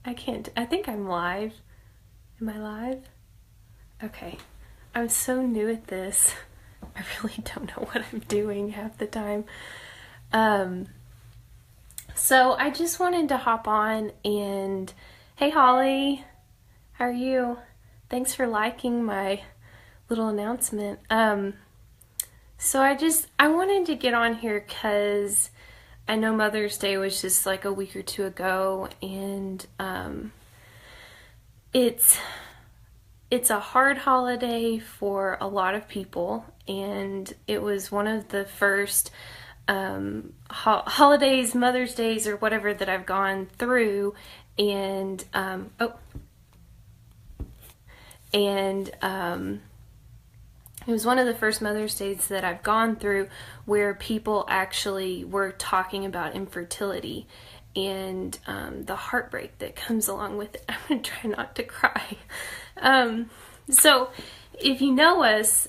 I can't. I think I'm live. Am I live? Okay. I'm so new at this. I really don't know what I'm doing half the time. Um, so I just wanted to hop on and, hey Holly, how are you? Thanks for liking my little announcement. So I wanted to get on here because I know Mother's Day was just like a week or two ago, and it's a hard holiday for a lot of people, and it was one of the first holidays, Mother's Days, or whatever that I've gone through, and it was one of the first Mother's Days that I've gone through where people actually were talking about infertility and the heartbreak that comes along with it. I'm going to try not to cry. So if you know us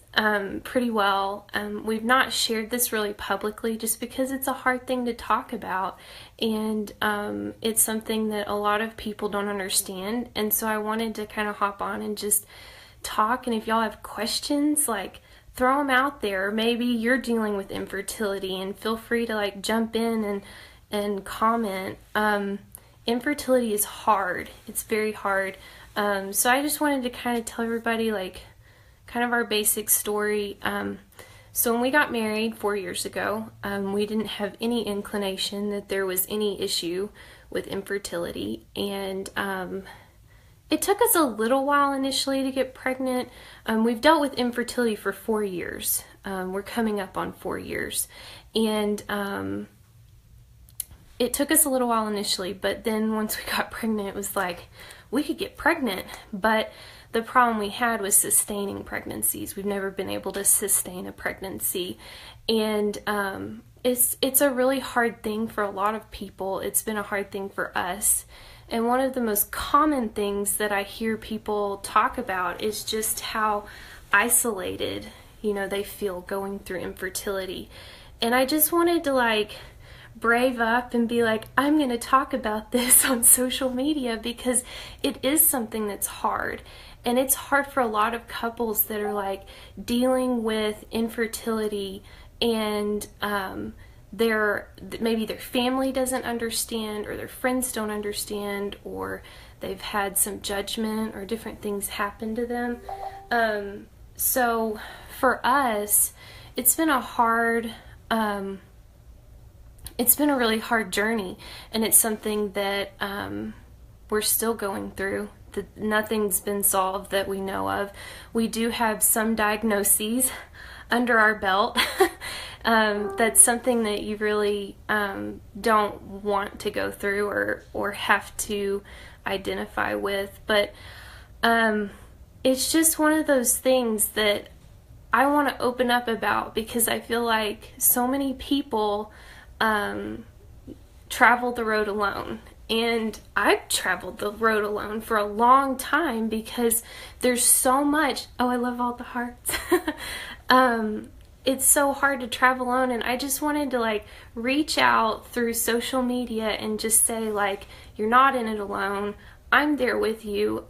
pretty well, we've not shared this really publicly just because it's a hard thing to talk about, and it's something that a lot of people don't understand. And so I wanted to kind of hop on and just talk, and if y'all have questions, like, throw them out there. Maybe you're dealing with infertility, and feel free to like jump in and comment. Infertility is hard. It's very hard. So I just wanted to kind of tell everybody like kind of our basic story. So when we got married 4 years ago, we didn't have any inclination that there was any issue with infertility, and it took us a little while initially to get pregnant. We've dealt with infertility for 4 years. We're coming up on 4 years. And it took us a little while initially, but then once we got pregnant, it was like, we could get pregnant. But the problem we had was sustaining pregnancies. We've never been able to sustain a pregnancy. And it's a really hard thing for a lot of people. It's been a hard thing for us. And one of the most common things that I hear people talk about is just how isolated, they feel going through infertility. And I just wanted to like brave up and be like, I'm going to talk about this on social media because it is something that's hard. And it's hard for a lot of couples that are like dealing with infertility, and maybe their family doesn't understand, or their friends don't understand, or they've had some judgment or different things happen to them. So for us, it's been a really hard journey, and it's something that we're still going through. Nothing's been solved that we know of. We do have some diagnoses under our belt. That's something that you really don't want to go through or have to identify with. But it's just one of those things that I want to open up about, because I feel like so many people travel the road alone. And I've traveled the road alone for a long time because there's so much. Oh, I love all the hearts. It's so hard to travel alone, and I just wanted to like reach out through social media and just say like, you're not in it alone. I'm there with you.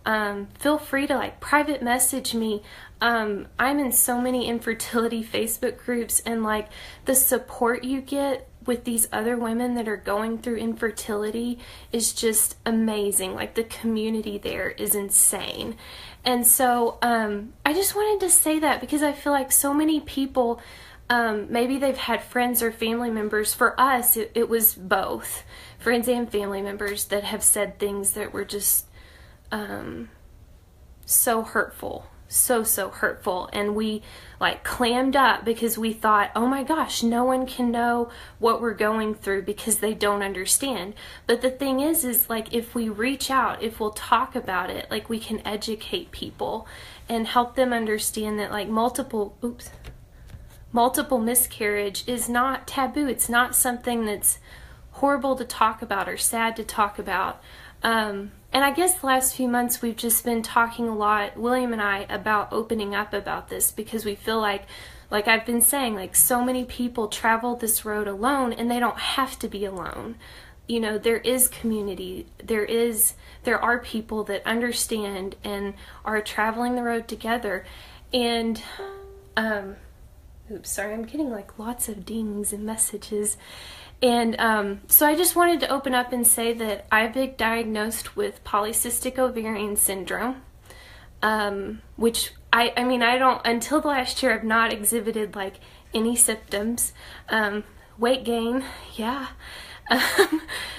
Feel free to like private message me. I'm in so many infertility Facebook groups, and like the support you get with these other women that are going through infertility is just amazing. Like the community there is insane. And so I just wanted to say that because I feel like so many people, maybe they've had friends or family members. For us, it was both friends and family members that have said things that were just so hurtful. So hurtful. And we like clammed up because we thought, oh my gosh, no one can know what we're going through because they don't understand. But the thing is like, if we reach out, if we'll talk about it, like we can educate people and help them understand that like multiple miscarriage is not taboo. It's not something that's horrible to talk about or sad to talk about. And I guess the last few months we've just been talking a lot, William and I, about opening up about this, because we feel like I've been saying, like so many people travel this road alone, and they don't have to be alone. you know, there is community, there are people that understand and are traveling the road together. And oops, sorry, I'm getting like lots of dings and messages. And so I just wanted to open up and say that I've been diagnosed with polycystic ovarian syndrome, which I mean, I don't, until the last year, I've not exhibited like any symptoms. Weight gain, yeah.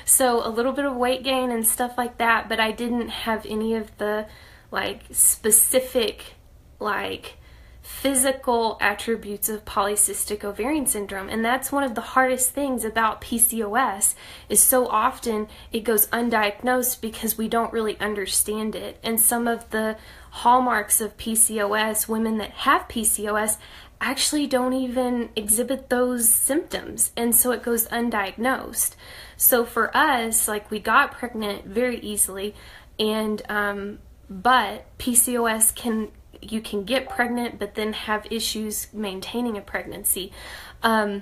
So a little bit of weight gain and stuff like that, but I didn't have any of the like specific like physical attributes of polycystic ovarian syndrome. And that's one of the hardest things about PCOS, is so often it goes undiagnosed because we don't really understand it. And some of the hallmarks of PCOS, women that have PCOS actually don't even exhibit those symptoms, and so it goes undiagnosed. So for us, like, we got pregnant very easily, and but PCOS you can get pregnant but then have issues maintaining a pregnancy. The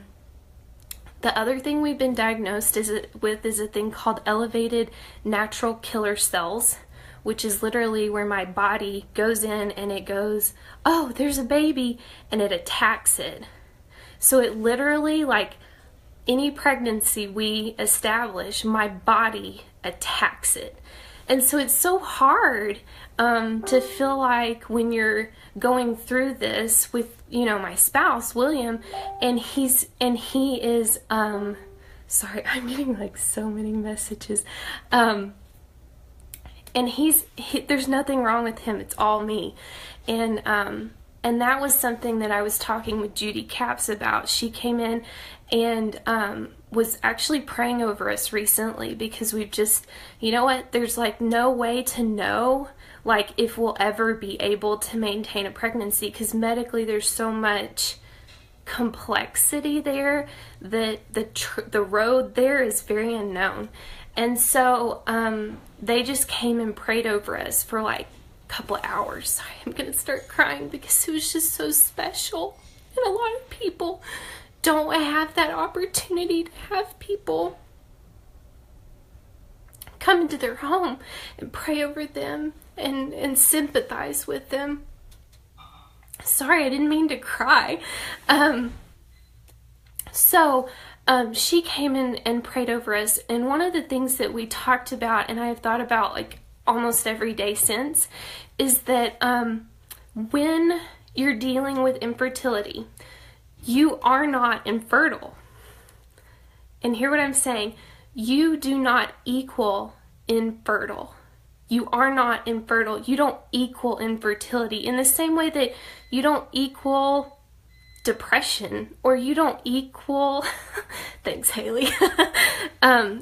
other thing we've been diagnosed with is a thing called elevated natural killer cells, which is literally where my body goes in and it goes, oh, there's a baby, and it attacks it. So it literally, like any pregnancy we establish, my body attacks it. And so it's so hard to feel like when you're going through this with, you know, my spouse, William, and he is, sorry, I'm getting like so many messages. And there's nothing wrong with him. It's all me. And that was something that I was talking with Judy Capps about. She came in and was actually praying over us recently, because we've just, you know what, there's like no way to know like if we'll ever be able to maintain a pregnancy, because medically there's so much complexity there that the road there is very unknown. And so they just came and prayed over us for like a couple of hours. Sorry, I'm gonna start crying because it was just so special. And a lot of people don't have that opportunity to have people come into their home and pray over them and sympathize with them. Sorry, I didn't mean to cry. She came in and prayed over us, and one of the things that we talked about, and I have thought about like almost every day since, is that when you're dealing with infertility, you are not infertile. And hear what I'm saying. You do not equal infertile. You are not infertile. You don't equal infertility in the same way that you don't equal depression, or you don't equal thanks, Haley.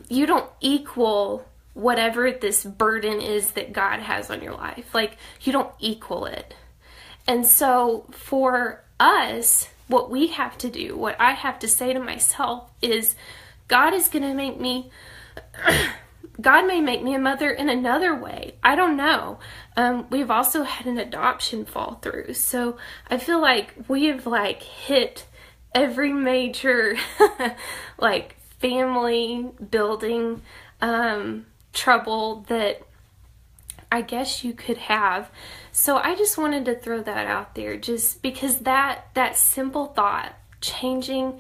You don't equal whatever this burden is that God has on your life. Like, you don't equal it. And so for us, what we have to do, what I have to say to myself is, God is going to make me God may make me a mother in another way. I don't know. We've also had an adoption fall through. So I feel like we have like hit every major like family building trouble that I guess you could have. So I just wanted to throw that out there, just because that simple thought, changing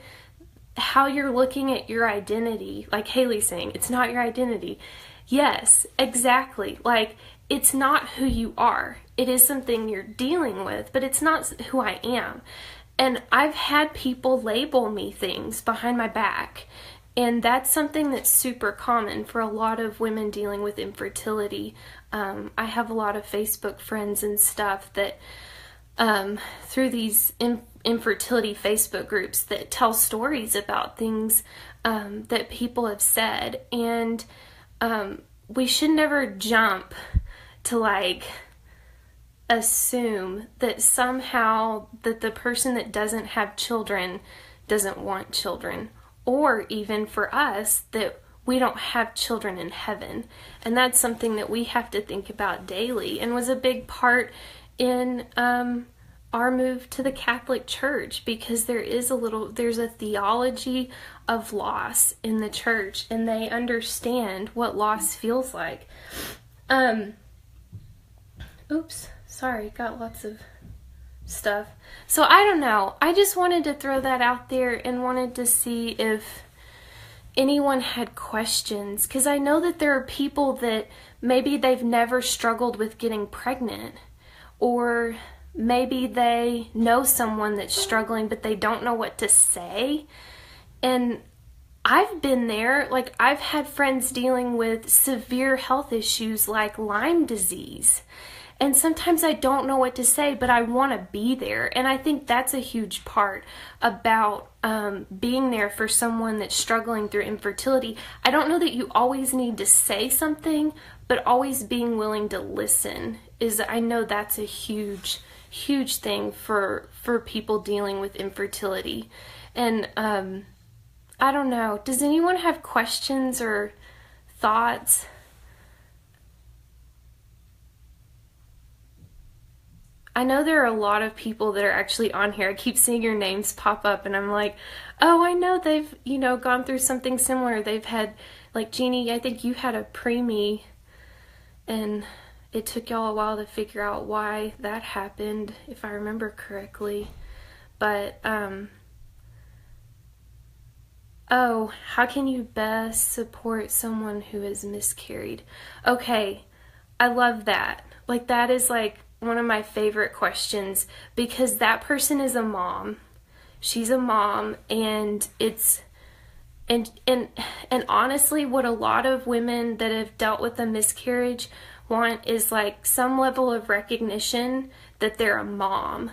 how you're looking at your identity, like Haley's saying, it's not your identity. Yes, exactly. Like, it's not who you are. It is something you're dealing with, but it's not who I am. And I've had people label me things behind my back, and that's something that's super common for a lot of women dealing with infertility. I have a lot of Facebook friends and stuff that through these infertility Facebook groups that tell stories about things that people have said, and we should never jump to like assume that somehow that the person that doesn't have children doesn't want children, or even for us that we don't have children in heaven. And that's something that we have to think about daily, and was a big part in are moved to the Catholic Church, because there's a theology of loss in the church, and they understand what loss feels like. Oops, sorry, got lots of stuff. So I don't know. I just wanted to throw that out there and wanted to see if anyone had questions, because I know that there are people that maybe they've never struggled with getting pregnant, or maybe they know someone that's struggling but they don't know what to say. And I've been there. Like, I've had friends dealing with severe health issues like Lyme disease, and sometimes I don't know what to say, but I want to be there. And I think that's a huge part about being there for someone that's struggling through infertility. I don't know that you always need to say something, but always being willing to listen I know that's a huge thing for people dealing with infertility. And I don't know. Does anyone have questions or thoughts? I know there are a lot of people that are actually on here. I keep seeing your names pop up and I'm like, oh, I know they've, gone through something similar. They've had, like, Jeannie, I think you had a preemie, and it took y'all a while to figure out why that happened, if I remember correctly. But, oh, how can you best support someone who has miscarried? Okay, I love that. Like, that is like one of my favorite questions, because that person is a mom. She's a mom, and and honestly, what a lot of women that have dealt with a miscarriage want is like some level of recognition that they're a mom.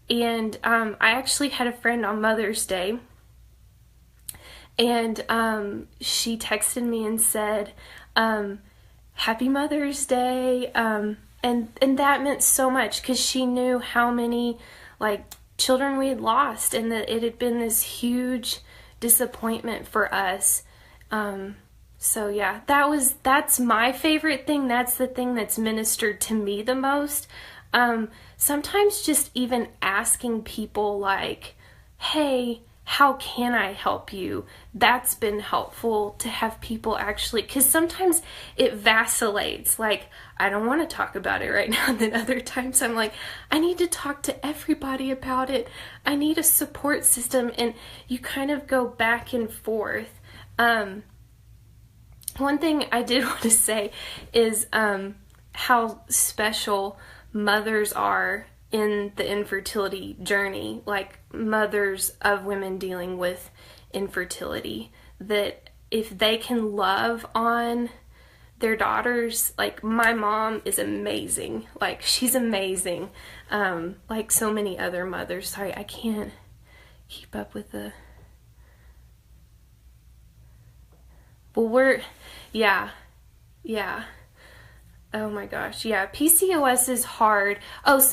And I actually had a friend on Mother's Day, and she texted me and said, Happy Mother's Day. And that meant so much, because she knew how many like children we had lost, and that it had been this huge disappointment for us. So yeah, that's my favorite thing. That's the thing that's ministered to me the most. Sometimes just even asking people like, hey, how can I help you? That's been helpful to have people actually, because sometimes it vacillates. Like, I don't want to talk about it right now. And then other times I'm like, I need to talk to everybody about it. I need a support system. And you kind of go back and forth. One thing I did want to say is how special mothers are in the infertility journey, like mothers of women dealing with infertility, that if they can love on their daughters, like my mom is amazing, like she's amazing, like so many other mothers. Sorry, I can't keep up with the, well, yeah. Oh my gosh, yeah, PCOS is hard. Oh,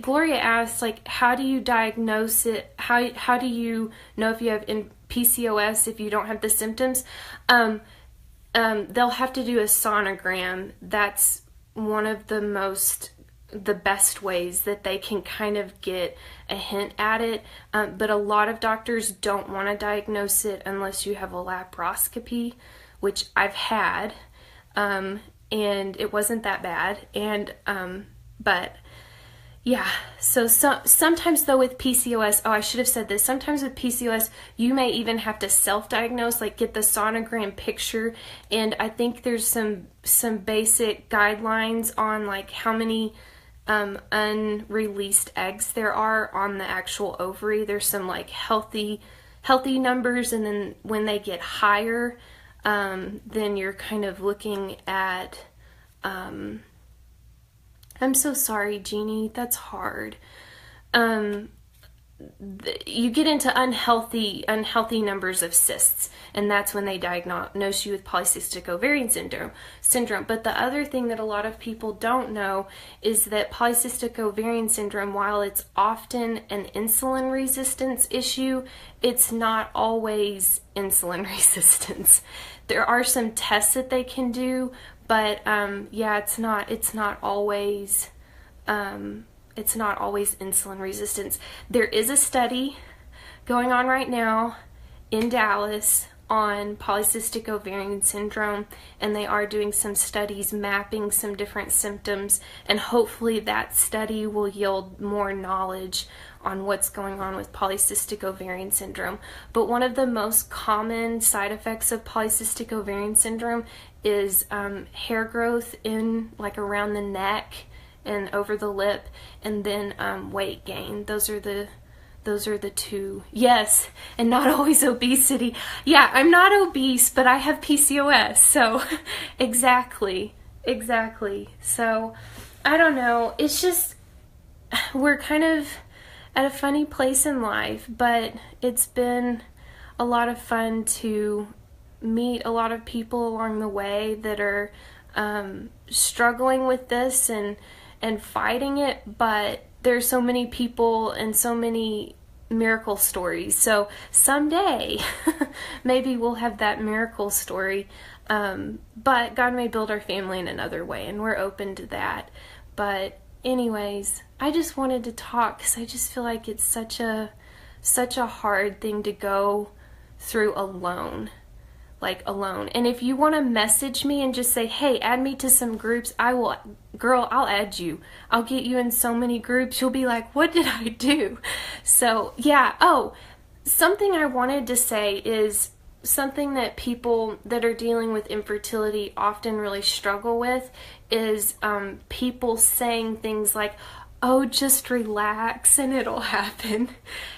Gloria asked, like, how do you diagnose it? How do you know if you have PCOS if you don't have the symptoms? They'll have to do a sonogram. That's one of the best ways that they can kind of get a hint at it. But a lot of doctors don't want to diagnose it unless you have a laparoscopy, which I've had. And it wasn't that bad. And, but yeah, so sometimes though with PCOS, oh, I should have said this, sometimes with PCOS, you may even have to self-diagnose, like get the sonogram picture. And I think there's some basic guidelines on like how many, unreleased eggs there are on the actual ovary. There's some like healthy numbers. And then when they get higher, then you're kind of looking at, I'm so sorry, Jeannie, that's hard. You get into unhealthy numbers of cysts, and that's when they diagnose you with polycystic ovarian syndrome. But the other thing that a lot of people don't know is that polycystic ovarian syndrome, while it's often an insulin resistance issue, it's not always insulin resistance. There are some tests that they can do, but yeah, it's not always it's not always insulin resistance. There is a study going on right now in Dallas on polycystic ovarian syndrome, and they are doing some studies mapping some different symptoms, and hopefully that study will yield more knowledge on what's going on with polycystic ovarian syndrome. But one of the most common side effects of polycystic ovarian syndrome is hair growth in like around the neck and over the lip, and then weight gain. Those are the two. Yes, and not always obesity. Yeah, I'm not obese, but I have PCOS. So exactly. So I don't know. It's just, we're kind of at a funny place in life, but it's been a lot of fun to meet a lot of people along the way that are struggling with this and fighting it, but there's so many people and so many miracle stories. So someday maybe we'll have that miracle story, but God may build our family in another way, and we're open to that. But anyways, I just wanted to talk because I just feel like it's such a hard thing to go through alone. And if you want to message me and just say, hey, add me to some groups, I'll add you. I'll get you in so many groups. You'll be like, what did I do? So yeah. Oh, something I wanted to say is something that people that are dealing with infertility often really struggle with is people saying things like, oh, just relax and it'll happen.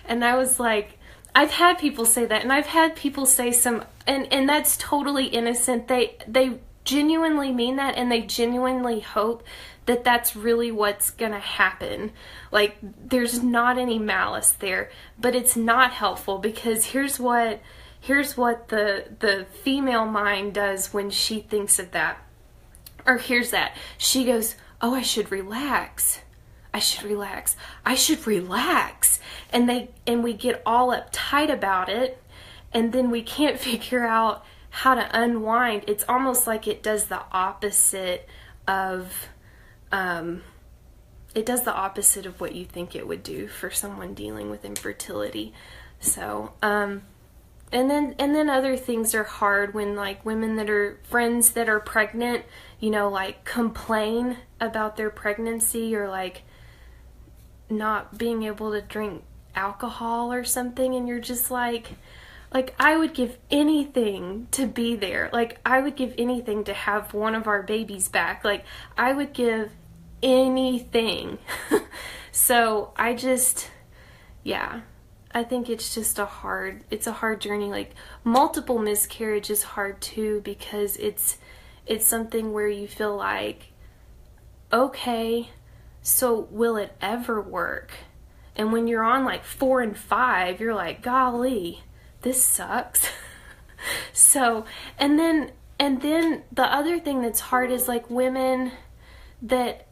And I was like, I've had people say that, and I've had people say some, and that's totally innocent. They genuinely mean that, and they genuinely hope that that's really what's gonna happen. Like, there's not any malice there, but it's not helpful, because here's what the female mind does when she thinks of that, or hears that. She goes, oh, I should relax. And we get all uptight about it, and then we can't figure out how to unwind. It's almost like it does the opposite of what you think it would do for someone dealing with infertility. So and then other things are hard when, like, women that are friends that are pregnant, like, complain about their pregnancy, or like not being able to drink alcohol or something, and you're just like I would give anything to be there. Like, I would give anything to have one of our babies back. Like, I would give anything. So I think it's just a hard journey. Like, multiple miscarriage is hard too, because it's something where you feel like, okay, so will it ever work? And when you're on like 4 and 5, you're like, golly, this sucks. So, and then the other thing that's hard is like women that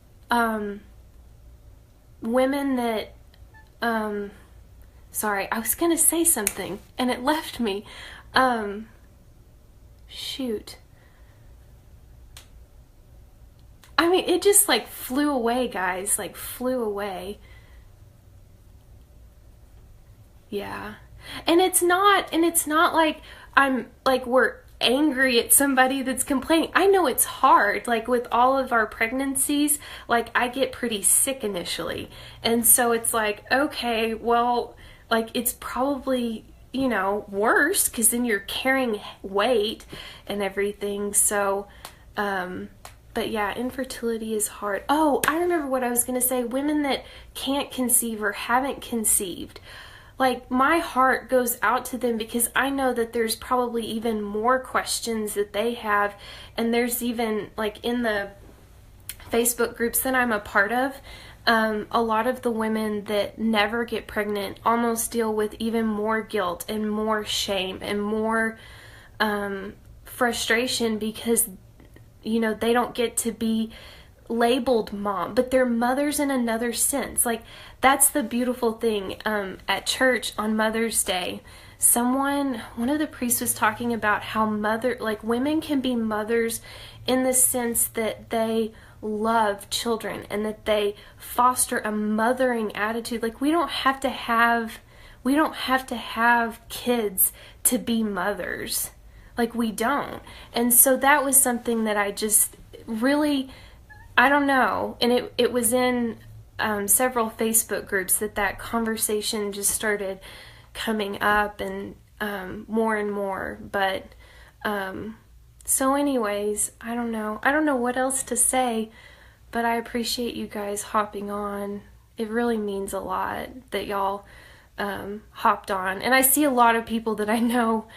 sorry, I was gonna say something and it left me. Shoot. I mean, it just like flew away, guys, like flew away. Yeah. And it's not like we're angry at somebody that's complaining. I know it's hard. Like, with all of our pregnancies, like, I get pretty sick initially. And so it's like, okay, well, like, it's probably, worse, because then you're carrying weight and everything. So, but yeah, infertility is hard. Oh, I remember what I was going to say. Women that can't conceive or haven't conceived. Like, my heart goes out to them, because I know that there's probably even more questions that they have. And there's even, like, in the Facebook groups that I'm a part of, a lot of the women that never get pregnant almost deal with even more guilt and more shame and more frustration, because they don't get to be labeled mom, but they're mothers in another sense. Like, that's the beautiful thing. At church on Mother's Day, one of the priests was talking about how women can be mothers in the sense that they love children and that they foster a mothering attitude. Like, we don't have to have kids to be mothers. Like, we don't. And so that was something that I just really, I don't know. And it was in several Facebook groups that conversation just started coming up, and more and more. But so anyways, I don't know what else to say, but I appreciate you guys hopping on. It really means a lot that y'all hopped on. And I see a lot of people that I know,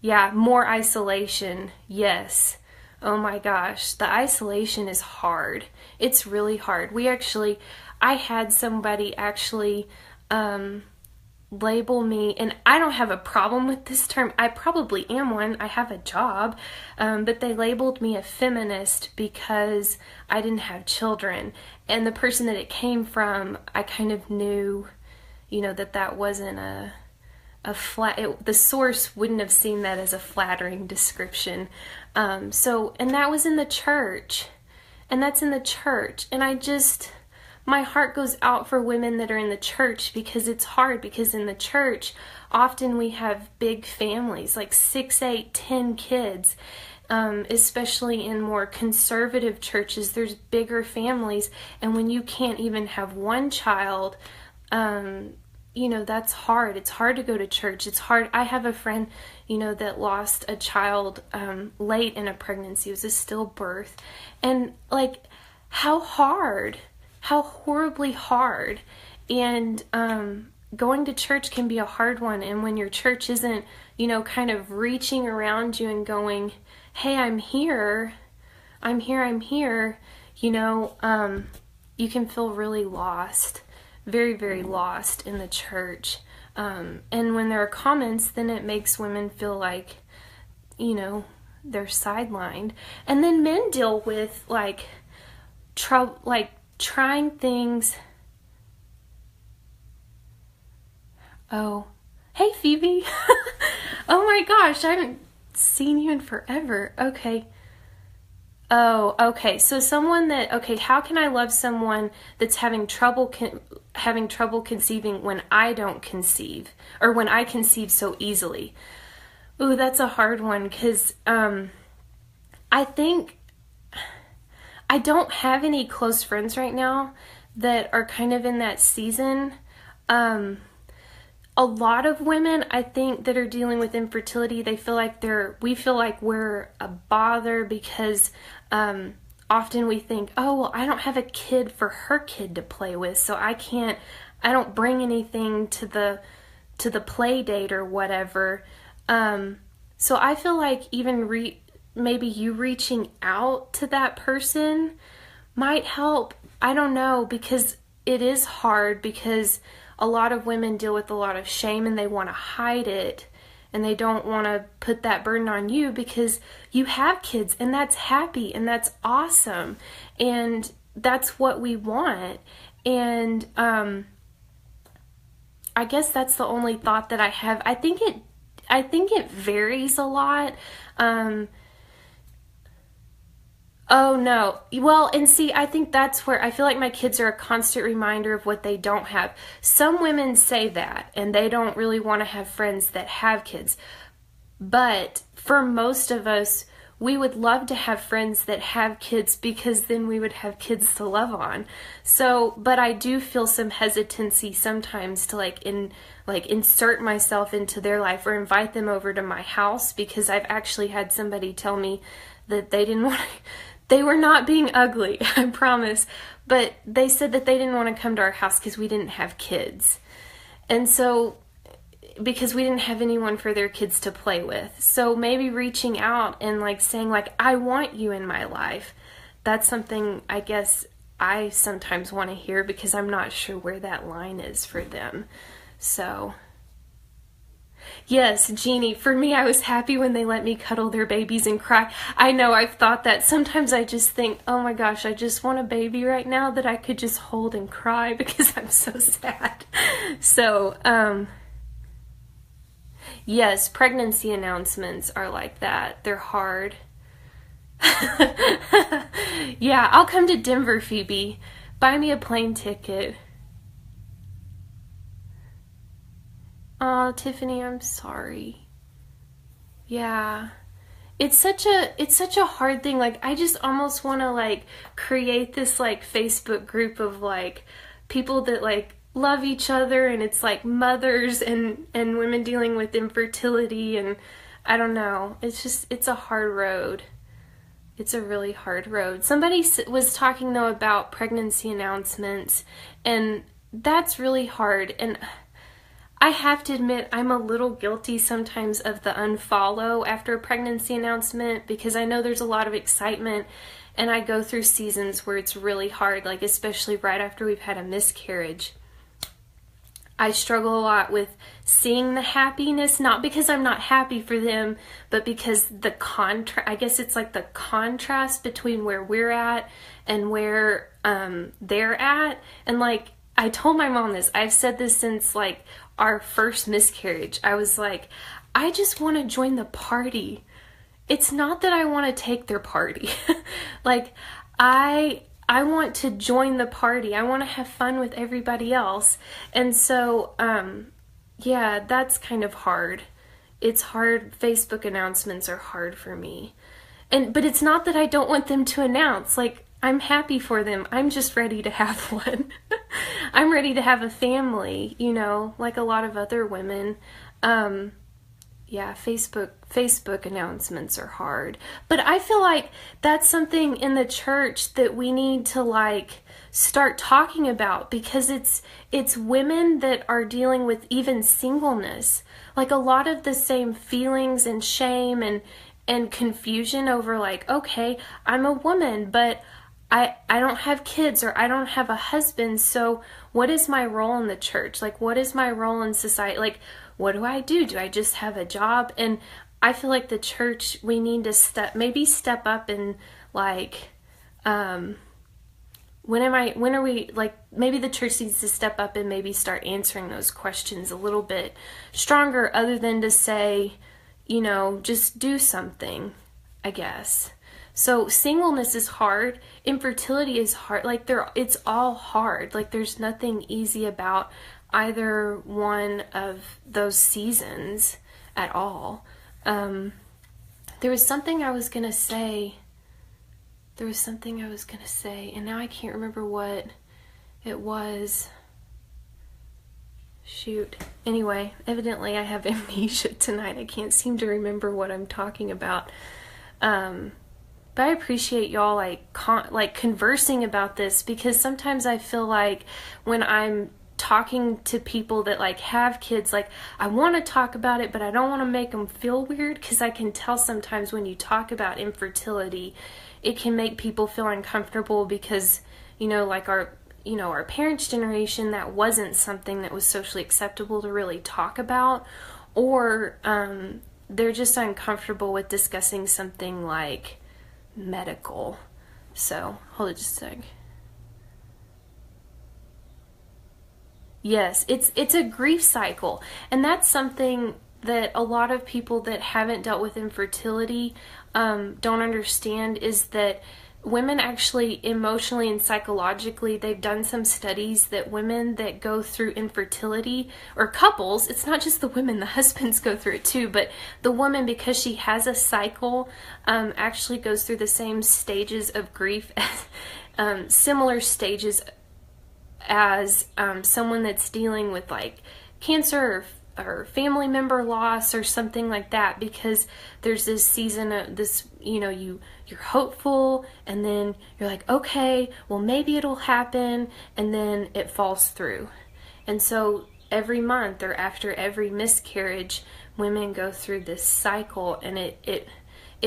yeah, more isolation. Yes. Oh my gosh, the isolation is hard. It's really hard. I had somebody actually label me, and I don't have a problem with this term. I probably am one. I have a job, but they labeled me a feminist because I didn't have children. And the person that it came from, I kind of knew, that wasn't the source wouldn't have seen that as a flattering description. And that was in the church, and that's in the church. And my heart goes out for women that are in the church, because it's hard, because in the church, often we have big families, like 6, 8, 10 kids. Especially in more conservative churches, there's bigger families. And when you can't even have one child, that's hard. It's hard to go to church. It's hard. I have a friend, that lost a child late in a pregnancy. It was a stillbirth. And how horribly hard. And going to church can be a hard one. And when your church isn't, kind of reaching around you and going, hey, I'm here, you can feel really lost. Very, very lost in the church. And when there are comments, then it makes women feel like, they're sidelined. And then men deal with trying things. Oh, hey Phoebe. Oh my gosh, I haven't seen you in forever. Okay. Oh, okay. So how can I love someone that's having trouble conceiving when I don't conceive, or when I conceive so easily? Ooh, that's a hard one, because I think I don't have any close friends right now that are kind of in that season. A lot of women, I think, that are dealing with infertility, we feel like we're a bother, because often we think, oh, well, I don't have a kid for her kid to play with, so I don't bring anything to the play date or whatever. So I feel like even maybe you reaching out to that person might help. I don't know, because it is hard, because a lot of women deal with a lot of shame and they want to hide it, and they don't want to put that burden on you, because you have kids, and that's happy, and that's awesome, and that's what we want. And I guess that's the only thought that I have. I think it varies a lot. Oh no. Well, and see, I think that's where I feel like my kids are a constant reminder of what they don't have. Some women say that, and they don't really want to have friends that have kids. But for most of us, we would love to have friends that have kids, because then we would have kids to love on. So, but I do feel some hesitancy sometimes to insert myself into their life or invite them over to my house, because I've actually had somebody tell me that they didn't want to. They were not being ugly, I promise, but they said that they didn't want to come to our house because we didn't have kids. And so, because we didn't have anyone for their kids to play with. So maybe reaching out and saying I want you in my life. That's something I guess I sometimes want to hear, because I'm not sure where that line is for them. So, yes, Jeannie, for me, I was happy when they let me cuddle their babies and cry. I know, I've thought that. Sometimes I just think, oh my gosh, I just want a baby right now that I could just hold and cry, because I'm so sad. So, yes, pregnancy announcements are like that. They're hard. Yeah, I'll come to Denver, Phoebe. Buy me a plane ticket. Oh, Tiffany, I'm sorry. Yeah. It's such a hard thing. Like, I just almost want to like create this like Facebook group of like people that like love each other, and it's like mothers and women dealing with infertility, and I don't know. It's a hard road. It's a really hard road. Somebody was talking though about pregnancy announcements, and that's really hard. And I have to admit, I'm a little guilty sometimes of the unfollow after a pregnancy announcement, because I know there's a lot of excitement, and I go through seasons where it's really hard, like especially right after we've had a miscarriage. I struggle a lot with seeing the happiness, not because I'm not happy for them, but because I guess it's like the contrast between where we're at and where they're at. And like, I told my mom this, I've said this since like our first miscarriage. I was like, I just want to join the party. It's not that I want to take their party. Like, I want to join the party. I want to have fun with everybody else. And so, yeah, that's kind of hard. It's hard. Facebook announcements are hard for me. But it's not that I don't want them to announce. Like, I'm happy for them. I'm just ready to have one. I'm ready to have a family, like a lot of other women. Yeah, Facebook announcements are hard. But I feel like that's something in the church that we need to like start talking about, because it's women that are dealing with even singleness. Like a lot of the same feelings and shame and confusion over like, okay, I'm a woman, but I don't have kids, or I don't have a husband, so what is my role in the church? Like, what is my role in society? Like, what do I do? Do I just have a job? And I feel like the church, we need to step up and like, when are we, like, maybe the church needs to step up and maybe start answering those questions a little bit stronger, other than to say, just do something, I guess. So singleness is hard. Infertility is hard. Like, it's all hard. Like, there's nothing easy about either one of those seasons at all. There was something I was going to say. And now I can't remember what it was. Shoot. Anyway, evidently I have amnesia tonight. I can't seem to remember what I'm talking about. But I appreciate y'all like conversing about this, because sometimes I feel like when I'm talking to people that like have kids, like I want to talk about it, but I don't want to make them feel weird, because I can tell sometimes when you talk about infertility, it can make people feel uncomfortable, because like our parents' generation, that wasn't something that was socially acceptable to really talk about, or they're just uncomfortable with discussing something like medical. So hold it just a sec. Yes, it's a grief cycle, and that's something that a lot of people that haven't dealt with infertility don't understand, is that women actually emotionally and psychologically, they've done some studies that women that go through infertility, or couples, it's not just the women, the husbands go through it too, but the woman, because she has a cycle, actually goes through the same stages of grief, as similar stages as someone that's dealing with like cancer or family member loss or something like that, because there's this season of this, you're hopeful, and then you're like, okay, well maybe it'll happen, and then it falls through. And so every month or after every miscarriage, women go through this cycle, and it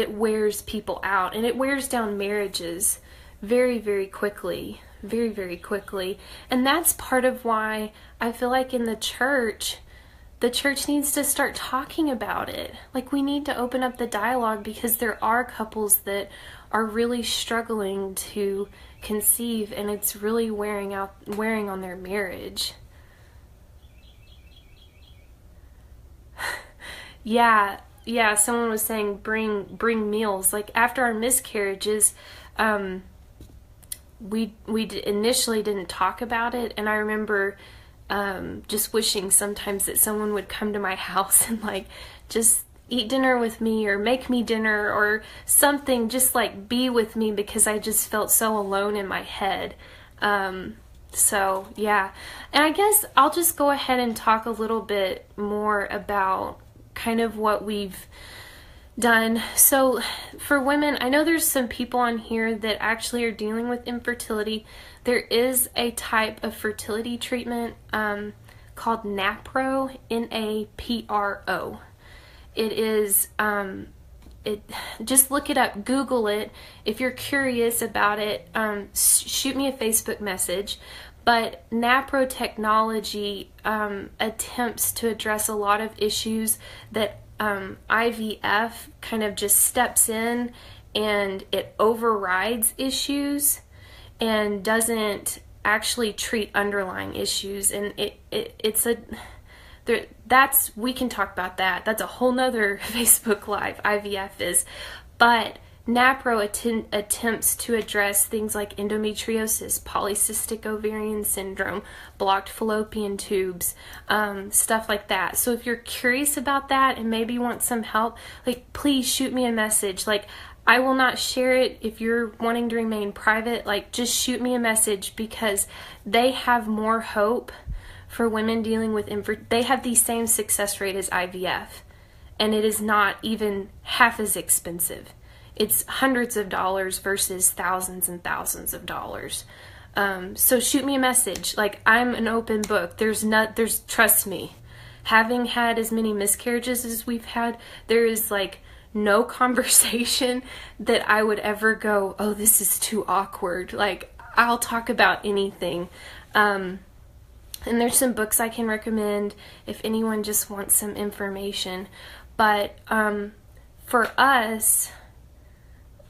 wears people out, and it wears down marriages very, very quickly. Very, very quickly. And that's part of why I feel like in the church needs to start talking about it. Like, we need to open up the dialogue, because there are couples that are really struggling to conceive, and it's really wearing on their marriage. Yeah, yeah, someone was saying bring meals. Like after our miscarriages, we initially didn't talk about it, and I remember just wishing sometimes that someone would come to my house and like just eat dinner with me or make me dinner or something, just like be with me, because I just felt so alone in my head. So yeah, and I guess I'll just go ahead and talk a little bit more about kind of what we've done. So for women, I know there's some people on here that actually are dealing with infertility. There is a type of fertility treatment called NAPRO, NAPRO. It is, just look it up, Google it. If you're curious about it, shoot me a Facebook message. But NAPRO technology attempts to address a lot of issues that IVF kind of just steps in, and it overrides issues and doesn't actually treat underlying issues. And we can talk about that. That's a whole nother Facebook Live, IVF is. But NAPRO attempts to address things like endometriosis, polycystic ovarian syndrome, blocked fallopian tubes, stuff like that. So if you're curious about that and maybe want some help, like, please shoot me a message. Like, I will not share it if you're wanting to remain private. Like, just shoot me a message, because they have more hope for women dealing with they have the same success rate as IVF, and it is not even half as expensive. It's hundreds of dollars versus thousands and thousands of dollars. So shoot me a message. Like, I'm an open book. Trust me, having had as many miscarriages as we've had, there is like no conversation that I would ever go, oh, this is too awkward. Like, I'll talk about anything. And there's some books I can recommend if anyone just wants some information. But for us,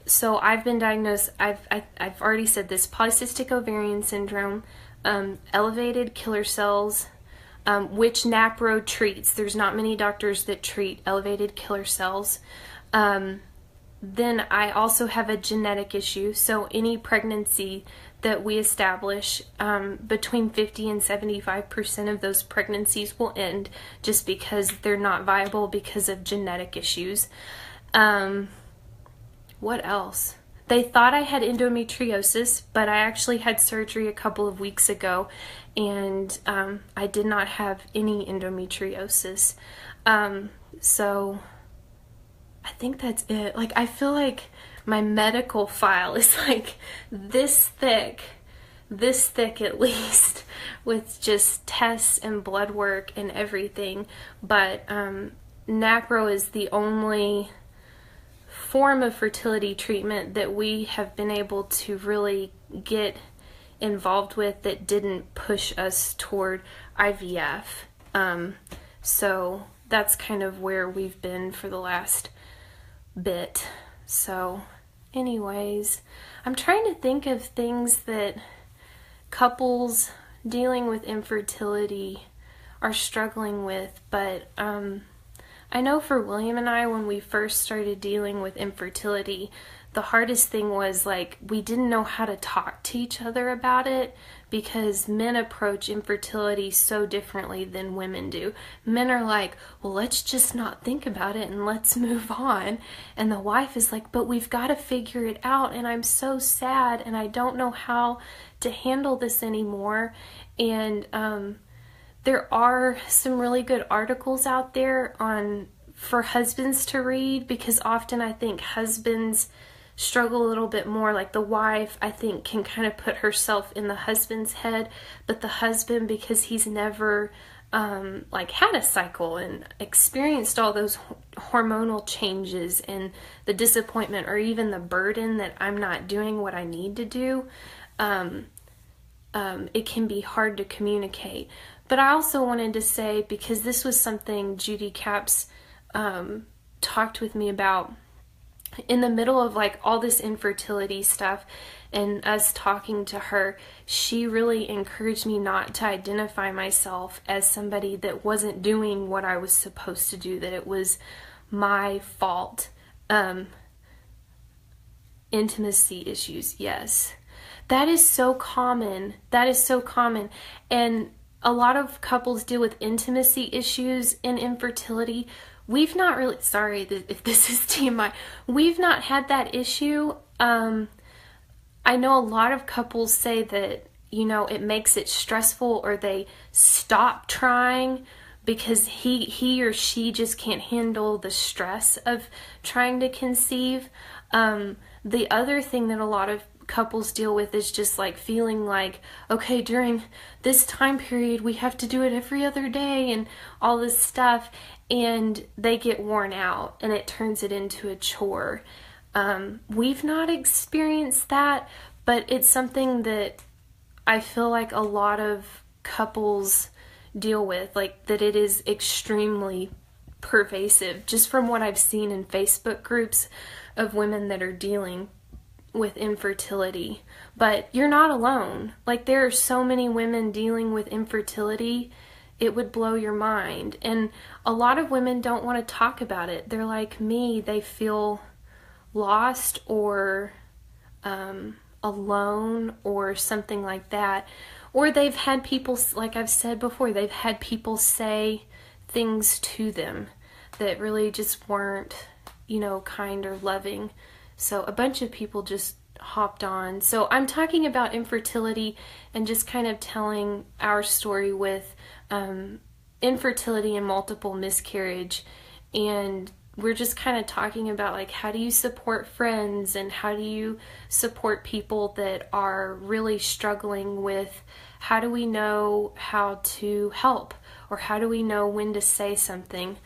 so I've been diagnosed, I've already said this, polycystic ovarian syndrome, elevated killer cells, which NAPRO treats. There's not many doctors that treat elevated killer cells. Then I also have a genetic issue. So any pregnancy that we establish, between 50 and 75% of those pregnancies will end just because they're not viable because of genetic issues. What else? They thought I had endometriosis, but I actually had surgery a couple of weeks ago, and I did not have any endometriosis. So I think that's it. Like, I feel like my medical file is like this thick at least, with just tests and blood work and everything. But NAPRO is the only form of fertility treatment that we have been able to really get involved with that didn't push us toward IVF. So that's kind of where we've been for the last bit. So anyways, I'm trying to think of things that couples dealing with infertility are struggling with, but I know for William and I, when we first started dealing with infertility, the hardest thing was, like, we didn't know how to talk to each other about it, because men approach infertility so differently than women do. Men are like, well, let's just not think about it and let's move on. And the wife is like, but we've got to figure it out, and I'm so sad and I don't know how to handle this anymore. And there are some really good articles out there for husbands to read, because often I think husbands struggle a little bit more. Like, the wife, I think, can kind of put herself in the husband's head, but the husband, because he's never like had a cycle and experienced all those hormonal changes and the disappointment or even the burden that I'm not doing what I need to do, it can be hard to communicate. But I also wanted to say, because this was something Judy Capps talked with me about in the middle of like all this infertility stuff and us talking to her, she really encouraged me not to identify myself as somebody that wasn't doing what I was supposed to do, that it was my fault. Intimacy issues, yes. That is so common. That is so common. And a lot of couples deal with intimacy issues in infertility. We've not really, sorry if this is TMI, we've not had that issue. I know a lot of couples say that, it makes it stressful, or they stop trying because he or she just can't handle the stress of trying to conceive. The other thing that a lot of couples deal with is just like feeling like, okay, during this time period we have to do it every other day and all this stuff, and they get worn out and it turns it into a chore. We've not experienced that, but it's something that I feel like a lot of couples deal with, like that it is extremely pervasive, just from what I've seen in Facebook groups of women that are dealing with infertility. But you're not alone. Like, there are so many women dealing with infertility, it would blow your mind. And a lot of women don't want to talk about it. They're like me, they feel lost or alone or something like that. Or they've had people, like I've said before, they've had people say things to them that really just weren't, kind or loving. So a bunch of people just hopped on. So I'm talking about infertility and just kind of telling our story with infertility and multiple miscarriage. And we're just kind of talking about, like, how do you support friends and how do you support people that are really struggling with, how do we know how to help, or how do we know when to say something.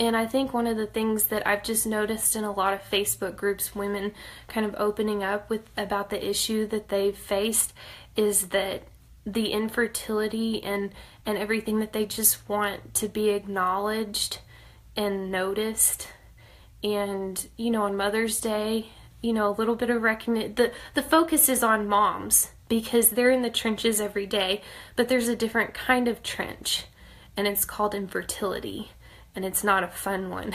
And I think one of the things that I've just noticed in a lot of Facebook groups, women kind of opening up about the issue that they've faced, is that the infertility and everything, that they just want to be acknowledged and noticed. And, on Mother's Day, a little bit of recognition. The focus is on moms because they're in the trenches every day, but there's a different kind of trench, and it's called infertility. And it's not a fun one.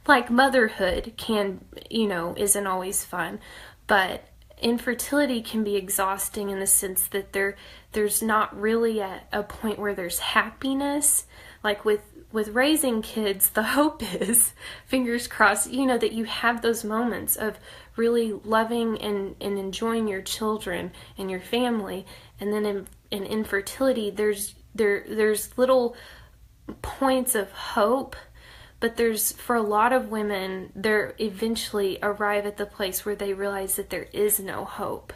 Like motherhood isn't always fun, but infertility can be exhausting in the sense that there's not really a point where there's happiness. Like with raising kids, the hope is, fingers crossed, that you have those moments of really loving and enjoying your children and your family. And then in infertility, there's little points of hope, but for a lot of women, they eventually arrive at the place where they realize that there is no hope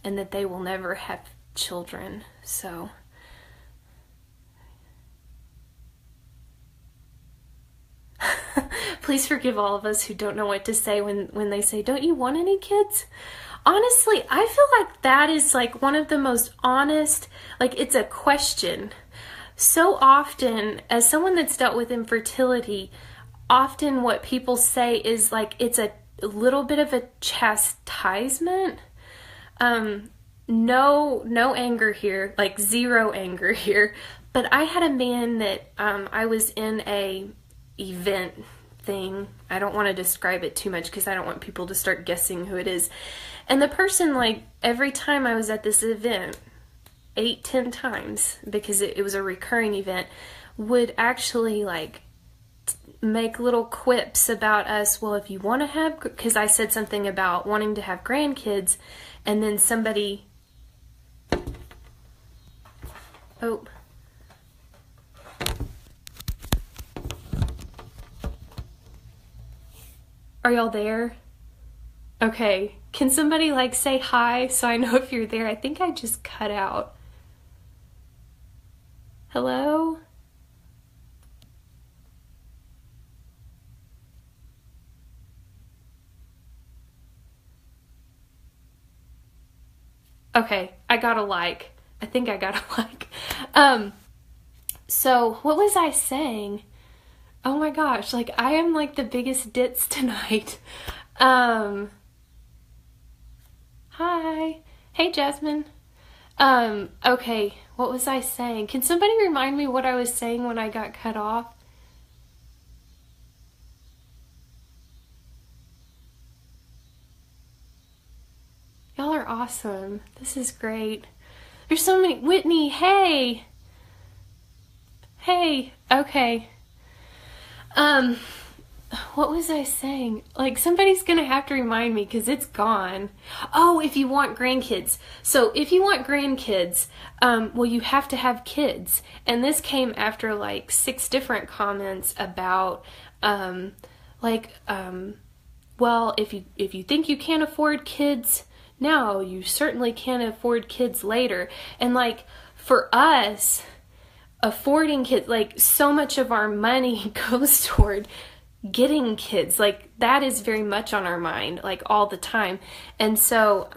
and that they will never have children. So please forgive all of us who don't know what to say when they say, don't you want any kids? Honestly, I feel like that is like one of the most honest, like, it's a question. So often, as someone that's dealt with infertility, often what people say is like it's a little bit of a chastisement. No anger here, like zero anger here. But I had a man that I was in a event thing. I don't want to describe it too much because I don't want people to start guessing who it is. And the person, like, every time I was at this event, 8-10 times, because it was a recurring event, would actually like make little quips about us. Well, if you want to have, because I said something about wanting to have grandkids, and then somebody, are y'all there? Okay, can somebody like say hi so I know if you're there? I think I just cut out. Hello? Okay, I got a like. I think I got a like. So what was I saying? Oh my gosh, like I am like the biggest ditz tonight. Hi. Hey, Jasmine. Okay, what was I saying? Can somebody remind me what I was saying when I got cut off? are awesome. This is great. There's so many. Whitney, hey. Hey, okay. What was I saying? Like, somebody's gonna have to remind me because it's gone. Oh, if you want grandkids. So if you want grandkids, well, you have to have kids. And this came after like 6 different comments about, well, if you think you can't afford kids now, you certainly can't afford kids later. And like, for us, affording kids, like, so much of our money goes toward getting kids. Like, that is very much on our mind, like, all the time. And so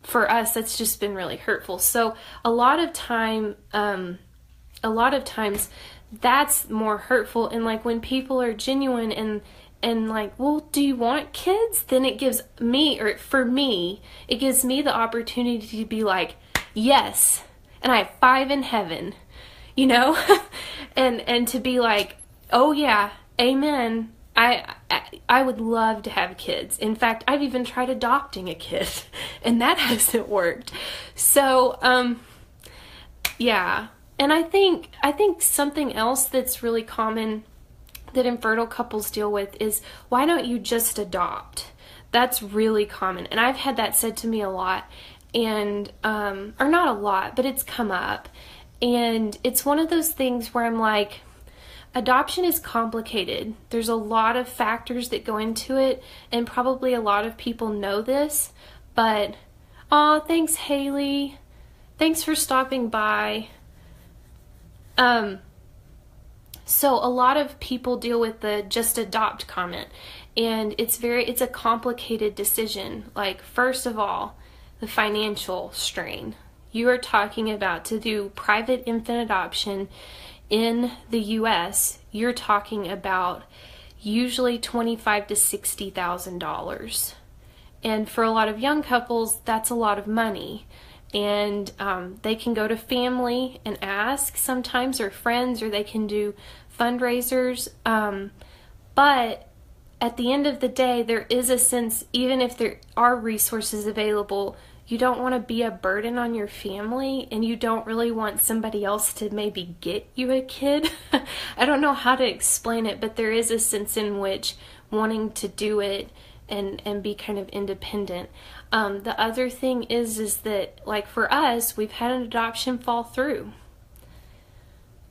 for us, that's just been really hurtful. So a lot of times that's more hurtful. And like, when people are genuine and like, well, do you want kids? Then it gives me, or for me, it gives me the opportunity to be like, yes, and I have 5 in heaven, you know, and to be like, oh yeah, amen. I would love to have kids. In fact, I've even tried adopting a kid, and that hasn't worked. So, yeah. And I think something else that's really common that infertile couples deal with is, why don't you just adopt? That's really common. And I've had that said to me a lot, and, or not a lot, but it's come up. And it's one of those things where I'm like, adoption is complicated. There's a lot of factors that go into it, and probably a lot of people know this, but, aw, thanks, Haley. Thanks for stopping by. So a lot of people deal with the just adopt comment, and it's a complicated decision. Like, first of all, the financial strain. You are talking about, to do private infant adoption in the U.S., you're talking about usually $25,000 to $60,000. And for a lot of young couples, that's a lot of money. And they can go to family and ask sometimes, or friends, or they can do fundraisers. But at the end of the day, there is a sense, even if there are resources available, you don't want to be a burden on your family, and you don't really want somebody else to maybe get you a kid. I don't know how to explain it, but there is a sense in which wanting to do it and be kind of independent. The other thing is that, like, for us, we've had an adoption fall through.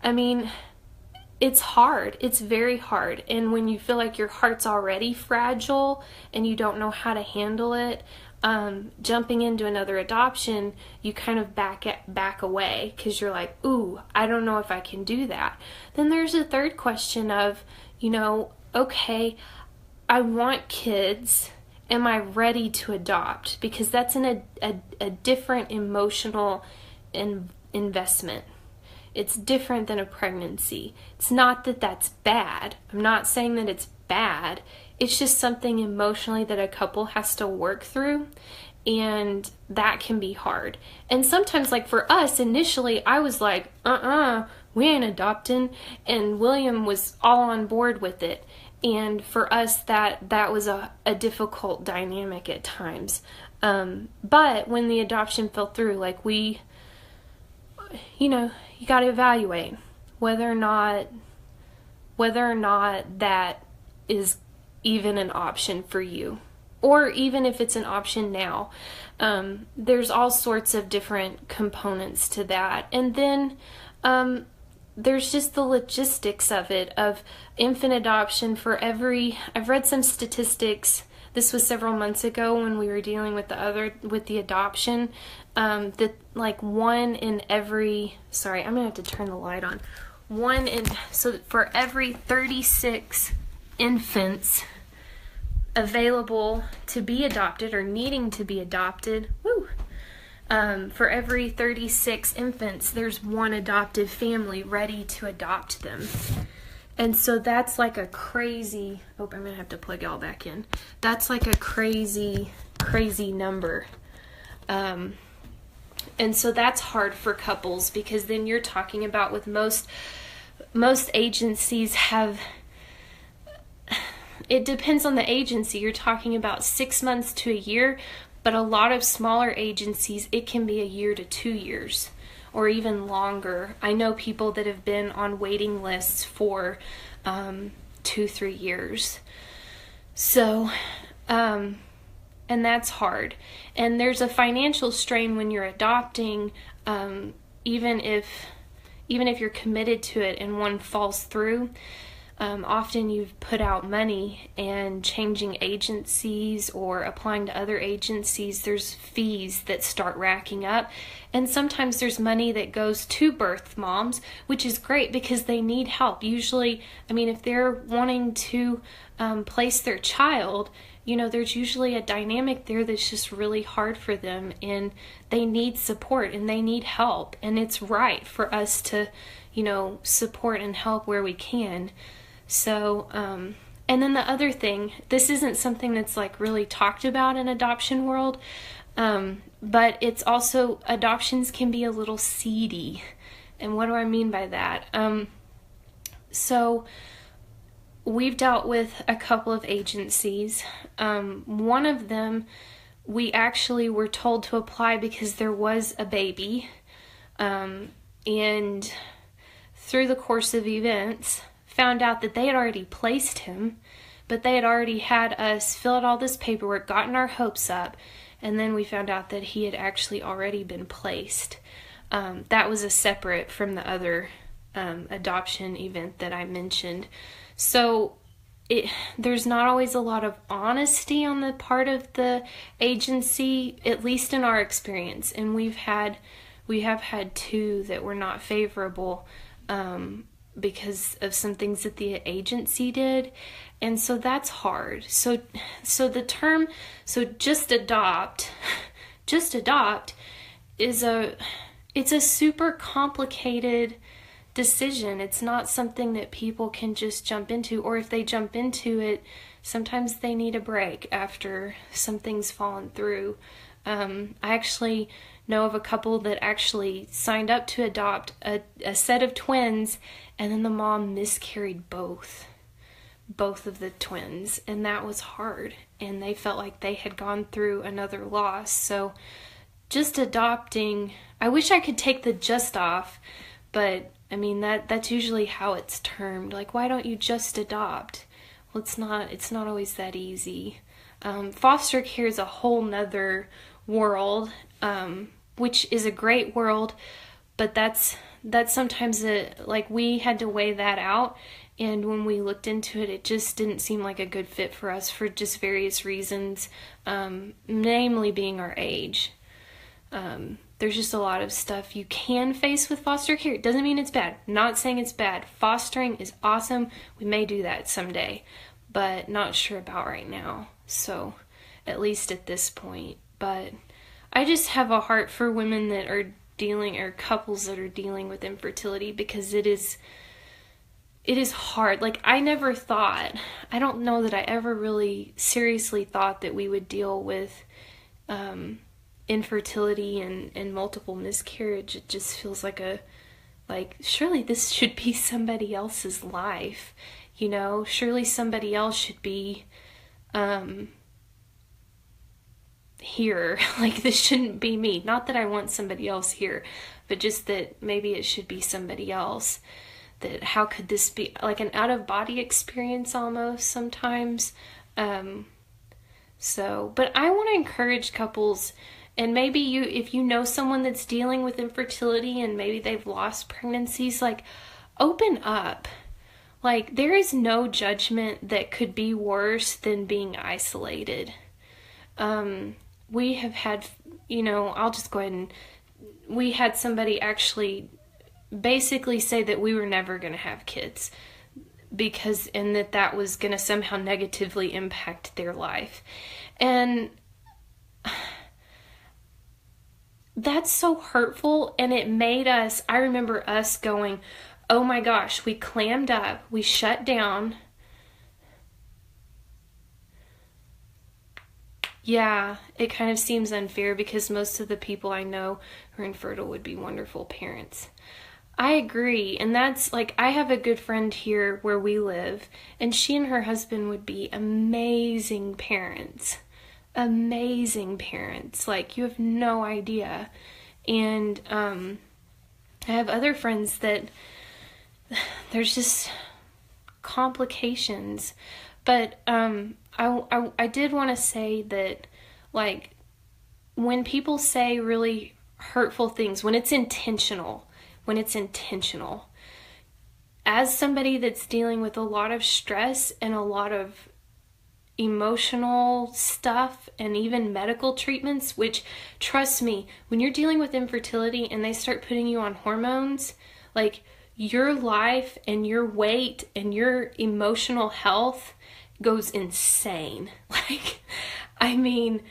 I mean, it's hard. It's very hard. And when you feel like your heart's already fragile and you don't know how to handle it, jumping into another adoption, you kind of back away because you're like, ooh, I don't know if I can do that. Then there's a third question of, okay, I want kids. Am I ready to adopt? Because that's a different emotional investment. It's different than a pregnancy. It's not that that's bad. I'm not saying that it's bad. It's just something emotionally that a couple has to work through, and that can be hard. And sometimes, like for us, initially, I was like, we ain't adopting, and William was all on board with it. And for us, that was a difficult dynamic at times. But when the adoption fell through, like you got to evaluate whether or not that is even an option for you, or even if it's an option now. There's all sorts of different components to that. And then there's just the logistics of it, of infant adoption. I've read some statistics, this was several months ago when we were dealing with the adoption, that like 1 in every, sorry, I'm gonna have to turn the light on. So for every 36 infants available to be adopted or needing to be adopted, for every 36 infants, there's 1 adoptive family ready to adopt them. And so that's like a crazy, I'm going to have to plug it all back in. That's like a crazy, crazy number. And so that's hard for couples, because then you're talking about, with most agencies have, it depends on the agency, you're talking about 6 months to a year, But a lot of smaller agencies, it can be a year to 2 years or even longer. I know people that have been on waiting lists for 2-3 years. So, and that's hard. And there's a financial strain when you're adopting, even if you're committed to it and one falls through. Often you've put out money, and changing agencies or applying to other agencies, there's fees that start racking up. And sometimes there's money that goes to birth moms, which is great because they need help. Usually, I mean, if they're wanting to place their child, there's usually a dynamic there that's just really hard for them, and they need support and they need help. And it's right for us to, support and help where we can. So, and then the other thing, this isn't something that's like really talked about in adoption world, but it's also, adoptions can be a little seedy. And what do I mean by that? So we've dealt with a couple of agencies. One of them, we actually were told to apply because there was a baby. And through the course of events, found out that they had already placed him, but they had already had us fill out all this paperwork, gotten our hopes up, and then we found out that he had actually already been placed. That was a separate from the other adoption event that I mentioned. So there's not always a lot of honesty on the part of the agency, at least in our experience, and we have had 2 that were not favorable because of some things that the agency did. And so that's hard. So the term, just adopt is it's a super complicated decision. It's not something that people can just jump into, or if they jump into it, sometimes they need a break after something's fallen through. I actually know of a couple that actually signed up to adopt a set of twins, and then the mom miscarried both of the twins, and that was hard, and they felt like they had gone through another loss. So just adopting, I wish I could take the just off, but I mean that's usually how it's termed. Like, why don't you just adopt? Well, it's not always that easy. Foster care is a whole nother world, which is a great world, but that's sometimes like we had to weigh that out, and when we looked into it, it just didn't seem like a good fit for us for just various reasons, namely being our age. There's just a lot of stuff you can face with foster care. It doesn't mean it's bad. Not saying it's bad. Fostering is awesome. We may do that someday, but not sure about right now. So, at least at this point. But I just have a heart for women that are dealing, or couples that are dealing with infertility, because it is hard. Like, I don't know that I ever really seriously thought that we would deal with infertility and multiple miscarriage. It just feels like surely this should be somebody else's life, surely somebody else should be here. Like, this shouldn't be me. Not that I want somebody else here, but just that maybe it should be somebody else. That how could this be like an out-of-body experience almost sometimes. But I want to encourage couples, and maybe if you know someone that's dealing with infertility and maybe they've lost pregnancies, like, open up. Like, there is no judgment that could be worse than being isolated. We have had, I'll just go ahead and, we had somebody actually basically say that we were never going to have kids and that was going to somehow negatively impact their life. And that's so hurtful, and it made us, I remember us going, oh my gosh, we clammed up, we shut down. Yeah, it kind of seems unfair because most of the people I know who are infertile would be wonderful parents. I agree, and that's like, I have a good friend here where we live, and she and her husband would be amazing parents. amazing parents. Like, you have no idea. And I have other friends that there's just complications. But I did want to say that, like, when people say really hurtful things, when it's intentional, as somebody that's dealing with a lot of stress and a lot of emotional stuff and even medical treatments, which, trust me, when you're dealing with infertility and they start putting you on hormones, like, your life and your weight and your emotional health goes insane. Like, I mean,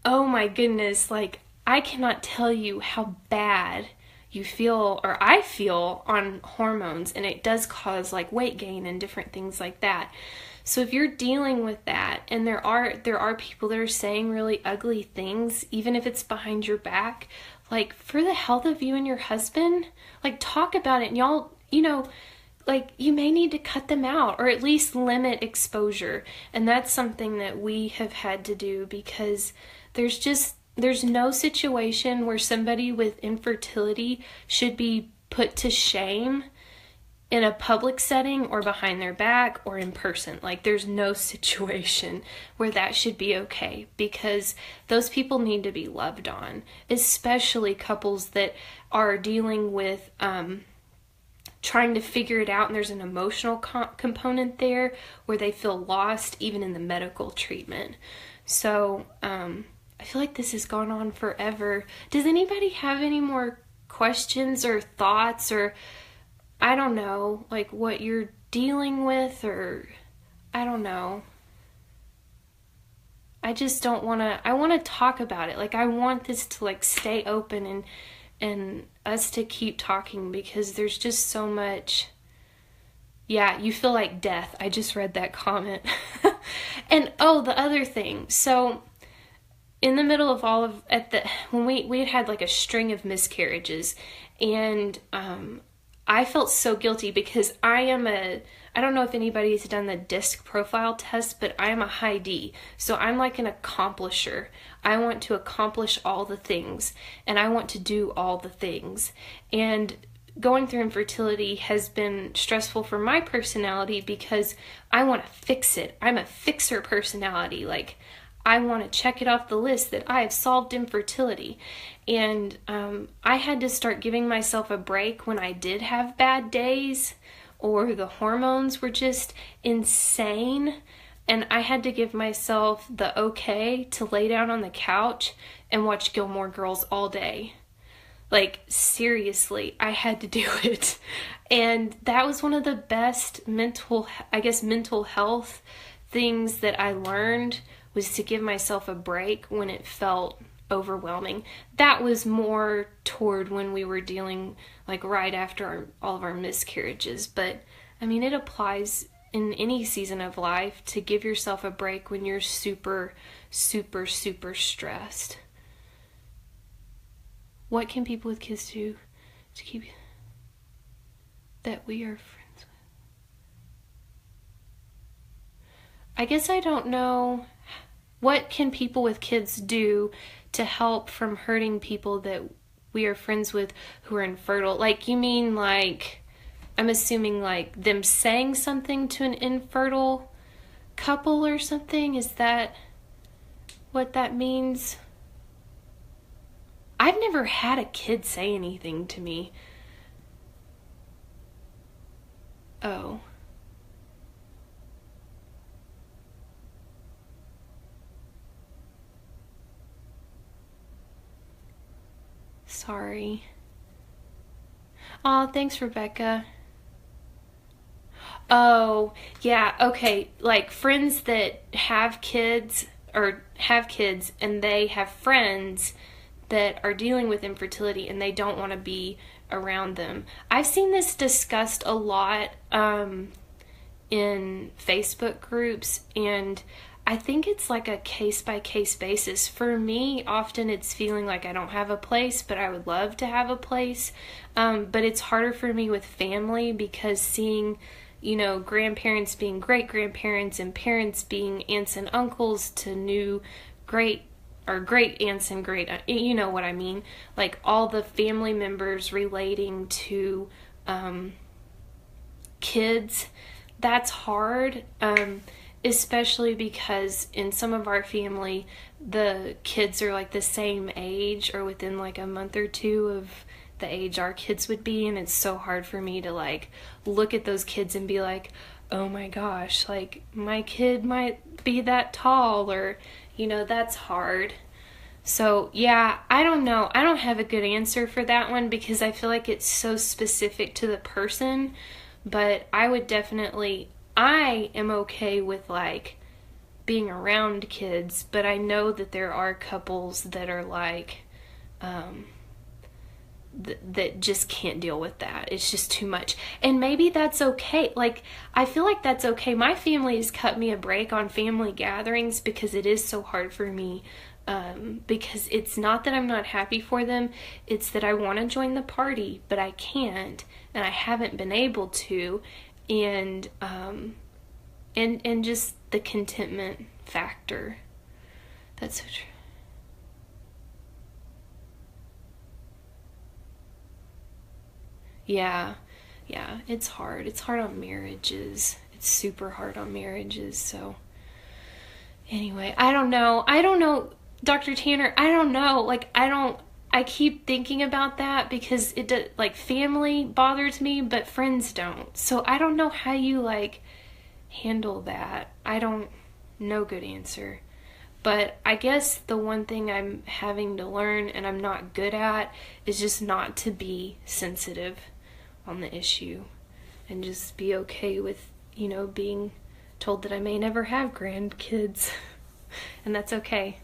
oh my goodness, like, I cannot tell you how bad you feel, or I feel, on hormones, and it does cause like weight gain and different things like that. So if you're dealing with that, and there are people that are saying really ugly things, even if it's behind your back, like, for the health of you and your husband, like, talk about it. And y'all, like, you may need to cut them out, or at least limit exposure. And that's something that we have had to do, because there's no situation where somebody with infertility should be put to shame in a public setting or behind their back or in person. Like, there's no situation where that should be okay, because those people need to be loved on, especially couples that are dealing with trying to figure it out, and there's an emotional component there where they feel lost even in the medical treatment. So I feel like this has gone on forever. Does anybody have any more questions or thoughts, or I don't know, like, what you're dealing with, or I don't know. I just don't want to, I want to talk about it. Like, I want this to, like, stay open and us to keep talking, because there's just so much. Yeah, you feel like death. I just read that comment. And oh, the other thing. So in the middle of all of, when we had like a string of miscarriages, and I felt so guilty, because I don't know if anybody's done the DISC profile test, but I am a high D. So I'm like an accomplisher. I want to accomplish all the things, and I want to do all the things. And going through infertility has been stressful for my personality, because I want to fix it. I'm a fixer personality. Like, I want to check it off the list that I have solved infertility. And I had to start giving myself a break when I did have bad days, or the hormones were just insane. And I had to give myself the okay to lay down on the couch and watch Gilmore Girls all day. Like, seriously, I had to do it. And that was one of the best mental health things that I learned, was to give myself a break when it felt overwhelming. That was more toward when we were dealing, like, right after all of our miscarriages. But, I mean, it applies in any season of life to give yourself a break when you're super, super, super stressed. What can people with kids do to keep that we are friends with? I guess I don't know. What can people with kids do to help from hurting people that we are friends with who are infertile? Like, you mean, like, I'm assuming, like, them saying something to an infertile couple or something? Is that what that means? I've never had a kid say anything to me. Oh. Sorry. Aw, thanks, Rebecca. Oh, yeah, okay. Like, friends that have kids, and they have friends that are dealing with infertility, and they don't want to be around them. I've seen this discussed a lot in Facebook groups, and I think it's like a case-by-case basis. For me, often it's feeling like I don't have a place, but I would love to have a place. But it's harder for me with family, because seeing, grandparents being great-grandparents and parents being aunts and uncles to new great aunts and great, you know what I mean? Like all the family members relating to kids. That's hard, especially because in some of our family, the kids are like the same age or within like a month or two of the age our kids would be, and it's so hard for me to like look at those kids and be like, oh my gosh, like my kid might be that tall, or that's hard. So yeah, I don't know. I don't have a good answer for that one because I feel like it's so specific to the person, but I am okay with like being around kids, but I know that there are couples that are like that just can't deal with that. It's just too much. And maybe that's okay. Like, I feel like that's okay. My family has cut me a break on family gatherings because it is so hard for me. Because it's not that I'm not happy for them. It's that I want to join the party, but I can't, and I haven't been able to. And just the contentment factor. That's so true. Yeah, it's hard. It's hard on marriages. It's super hard on marriages. So anyway, I don't know, Dr. Tanner, I don't know. Like, I keep thinking about that because like family bothers me, but friends don't. So I don't know how you like handle that. No good answer. But I guess the one thing I'm having to learn and I'm not good at is just not to be sensitive on the issue and just be okay with, being told that I may never have grandkids. And that's okay.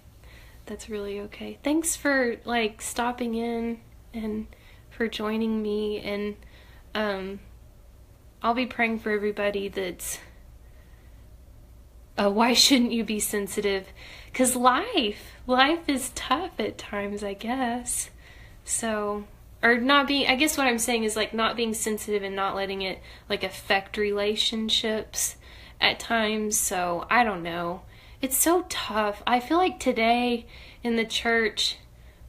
That's really okay. Thanks for like stopping in and for joining me, and I'll be praying for everybody that's why shouldn't you be sensitive? Because life is tough at times, I guess. So, or not being, I guess what I'm saying is like not being sensitive and not letting it like affect relationships at times. So I don't know. It's so tough. I feel like today in the church,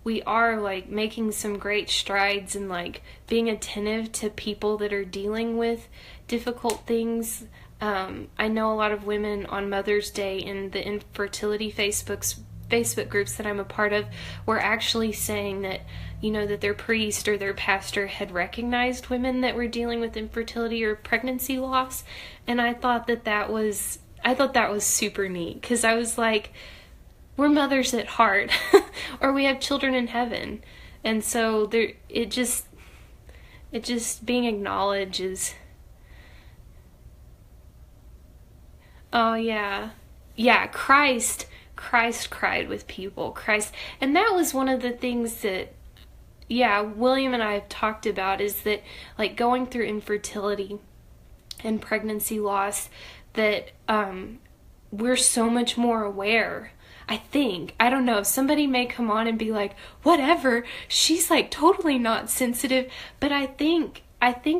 we are like making some great strides in like being attentive to people that are dealing with difficult things. I know a lot of women on Mother's Day in the infertility Facebook groups that I'm a part of were actually saying that, that their priest or their pastor had recognized women that were dealing with infertility or pregnancy loss. And I thought that was super neat, because I was like, we're mothers at heart or we have children in heaven. And so it just being acknowledged is, oh yeah. Yeah, Christ cried with people. And that was one of the things that, William and I have talked about, is that like going through infertility and pregnancy loss, that we're so much more aware. I think, I don't know, somebody may come on and be like, whatever, she's like totally not sensitive, but I think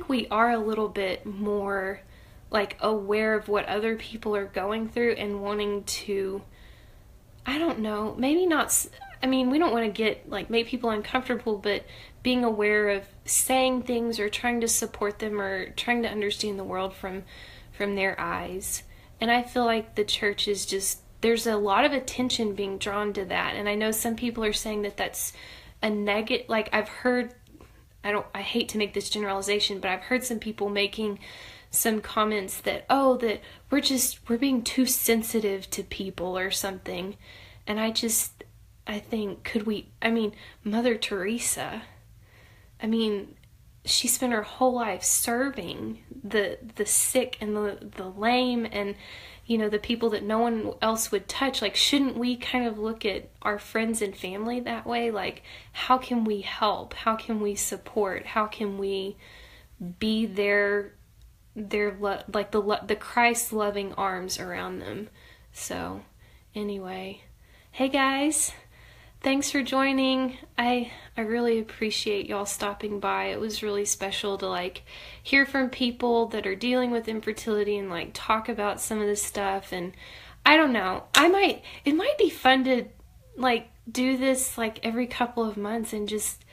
we are a little bit more like aware of what other people are going through and wanting to, I don't know, maybe not, I mean, we don't want to get like make people uncomfortable, but being aware of saying things or trying to support them or trying to understand the world from their eyes. And I feel like the church is just, there's a lot of attention being drawn to that. And I know some people are saying that that's a negative, like I've heard, I hate to make this generalization, but I've heard some people making some comments that, that we're being too sensitive to people or something. And I think, Mother Teresa, she spent her whole life serving the sick and the lame and, the people that no one else would touch. Like, shouldn't we kind of look at our friends and family that way? Like, how can we help? How can we support? How can we be the Christ loving arms around them? So anyway, hey guys, thanks for joining. I really appreciate y'all stopping by. It was really special to like hear from people that are dealing with infertility and like talk about some of this stuff. And I don't know, it might be fun to like do this like every couple of months and just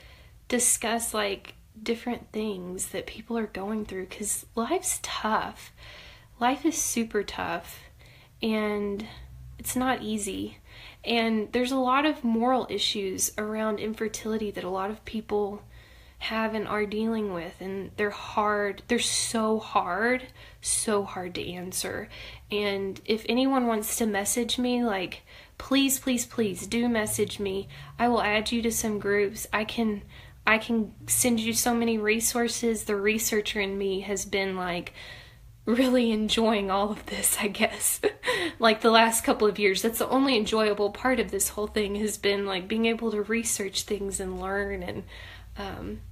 discuss like different things that people are going through, because life's tough. Life is super tough and it's not easy. And there's a lot of moral issues around infertility that a lot of people have and are dealing with, and they're hard. They're so hard to answer. And if anyone wants to message me, like, please do message me. I will add you to some groups. I can send you so many resources. The researcher in me has been like really enjoying all of this, I guess. Like the last couple of years, that's the only enjoyable part of this whole thing, has been like being able to research things and learn. And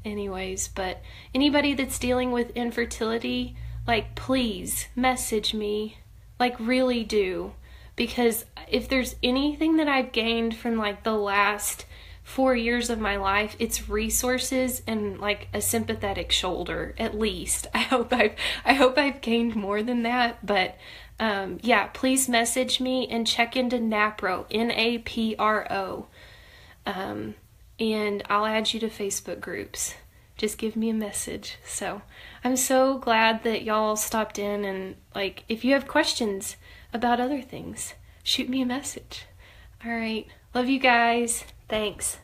anyways, but anybody that's dealing with infertility, like, please message me, like, really do, because if there's anything that I've gained from like the last 4 years of my life, it's resources and like a sympathetic shoulder, at least. I hope I've gained more than that, but yeah, please message me and check into NAPRO, NAPRO, and I'll add you to Facebook groups. Just give me a message. So I'm so glad that y'all stopped in, and like, if you have questions about other things, shoot me a message. All right, love you guys. Thanks.